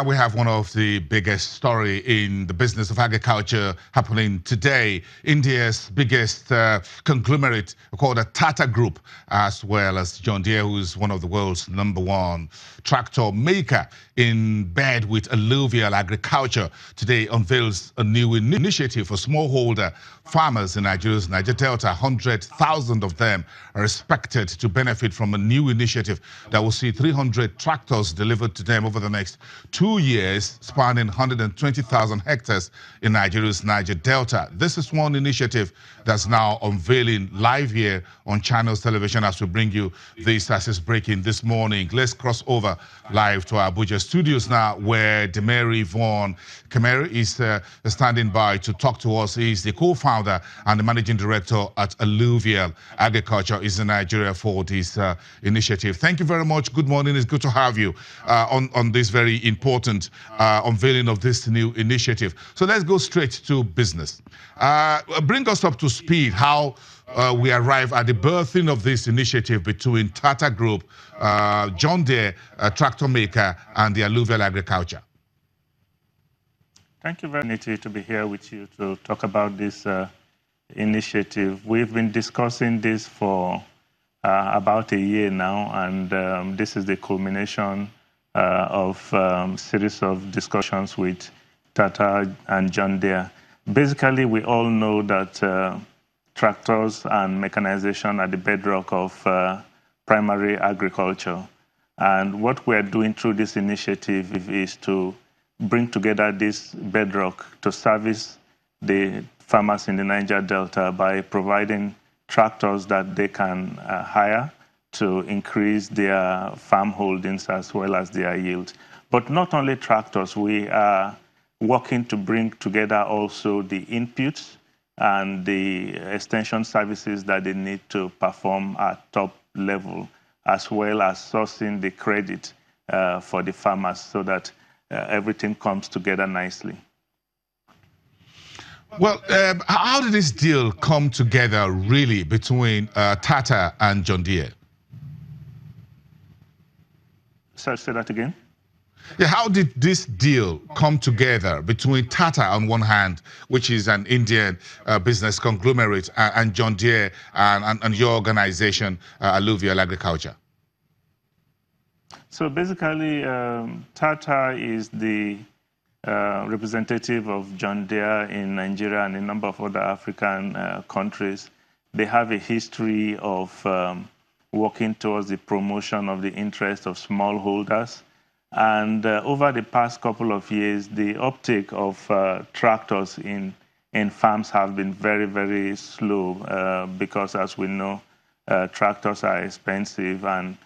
We have one of the biggest story in the business of agriculture happening today. India's biggest conglomerate called the Tata Group, as well as John Deere, who's one of the world's #1 tractor maker in bed with alluvial agriculture, today unveils a new initiative for smallholder farmers in Nigeria's Niger Delta. 100,000 of them are expected to benefit from a new initiative that will see 300 tractors delivered to them over the next 2 years, spanning 120,000 hectares in Nigeria's Niger Delta. This is one initiative that's now unveiling live here on Channels Television as we bring you this as it's breaking this morning. Let's cross over live to our Abuja studios now, where Demary Vaughan Kemeri is standing by to talk to us. He's the co-founder and the managing director at Alluvial Agriculture is in Nigeria for this initiative. Thank you very much. Good morning. It's good to have you on this very important unveiling of this new initiative. So let's go straight to business. Bring us up to speed how we arrive at the birthing of this initiative between Tata Group, John Deere, tractor maker, and the Alluvial Agriculture. Thank you very much to be here with you to talk about this initiative. We've been discussing this for about a year now, and this is the culmination of series of discussions with Tata and John Deere. Basically, we all know that tractors and mechanization are the bedrock of primary agriculture. And what we're doing through this initiative is to bring together this bedrock to service the farmers in the Niger Delta by providing tractors that they can hire to increase their farm holdings as well as their yield. But not only tractors, we are working to bring together also the inputs and the extension services that they need to perform at top level, as well as sourcing the credit for the farmers so that everything comes together nicely. Well, how did this deal come together really between Tata and John Deere? Sorry, say that again? Yeah, how did this deal come together between Tata on one hand, which is an Indian business conglomerate, and John Deere and your organization, Alluvial Agriculture? So basically, Tata is the representative of John Deere in Nigeria and a number of other African countries. They have a history of working towards the promotion of the interests of smallholders. And over the past couple of years, the uptake of tractors in farms have been very, very slow because, as we know, tractors are expensive and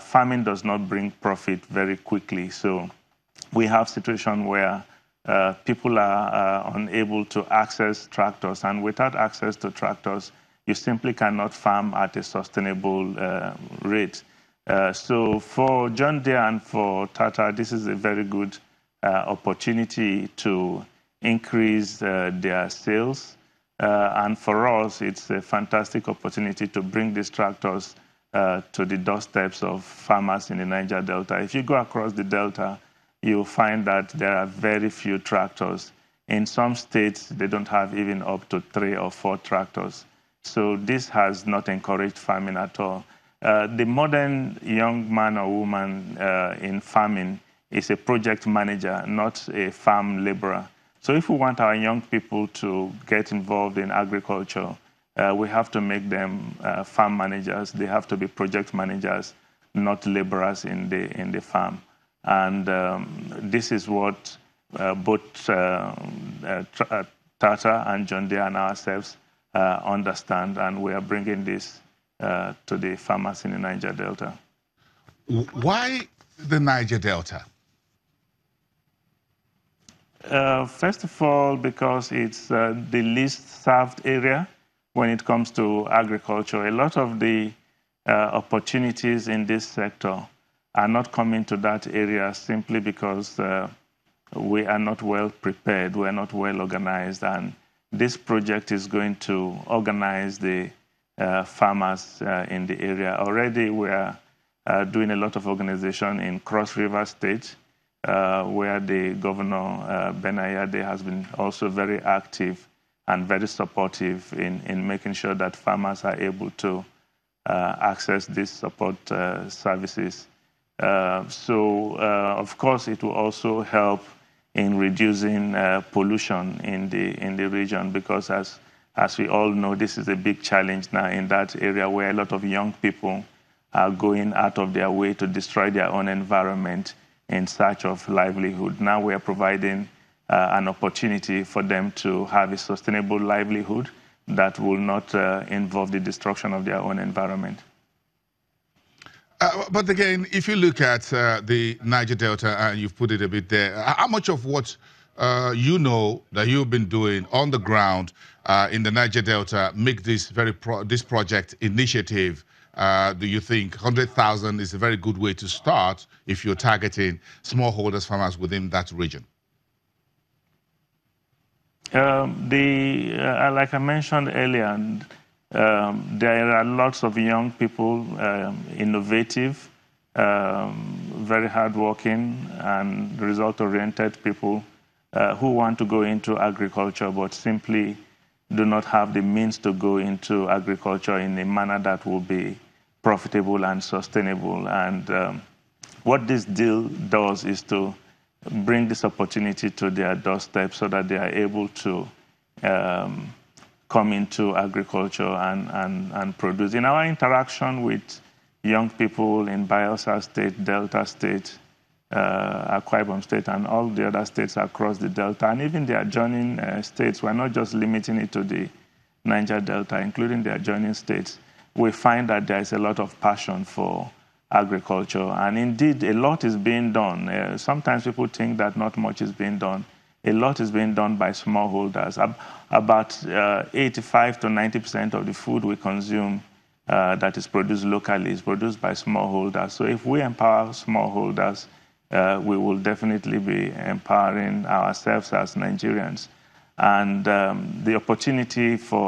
farming does not bring profit very quickly. So we have situations where people are unable to access tractors, and without access to tractors, you simply cannot farm at a sustainable rate. So for John Deere and for Tata, this is a very good opportunity to increase their sales. And for us, it's a fantastic opportunity to bring these tractors to the doorsteps of farmers in the Niger Delta. If you go across the Delta, you'll find that there are very few tractors. In some states, they don't have even up to 3 or 4 tractors. So this has not encouraged farming at all. The modern young man or woman in farming is a project manager, not a farm laborer. So if we want our young people to get involved in agriculture, we have to make them farm managers. They have to be project managers, not laborers in the farm. And this is what both Tata and John Deere and ourselves understand, and we are bringing this to the farmers in the Niger Delta. Why the Niger Delta? First of all, because it's the least served area when it comes to agriculture. A lot of the opportunities in this sector are not coming to that area simply because we are not well prepared, we are not well organized, and this project is going to organize the farmers in the area. Already we are doing a lot of organization in Cross River State. where the governor, Benayade, has been also very active and very supportive in making sure that farmers are able to access these support services. Of course, it will also help in reducing pollution in the region, because as we all know, this is a big challenge now in that area where a lot of young people are going out of their way to destroy their own environment in search of livelihood. Now we are providing an opportunity for them to have a sustainable livelihood that will not involve the destruction of their own environment. But again, if you look at the Niger Delta, and you've put it a bit there, how much of what you know that you've been doing on the ground in the Niger Delta make this this project initiative? Do you think 100,000 is a very good way to start if you're targeting smallholders farmers within that region? Like I mentioned earlier, there are lots of young people, innovative, very hardworking, and result-oriented people who want to go into agriculture but simply do not have the means to go into agriculture in a manner that will be profitable and sustainable. And what this deal does is to bring this opportunity to their doorstep so that they are able to come into agriculture and produce. In our interaction with young people in Bayelsa State, Delta State, Akwa Ibom State, and all the other states across the Delta, and even the adjoining states, we're not just limiting it to the Niger Delta, including the adjoining states, we find that there is a lot of passion for agriculture. And indeed, a lot is being done. Sometimes people think that not much is being done. A lot is being done by smallholders. About 85 to 90% of the food we consume that is produced locally is produced by smallholders. So if we empower smallholders, we will definitely be empowering ourselves as Nigerians. And the opportunity for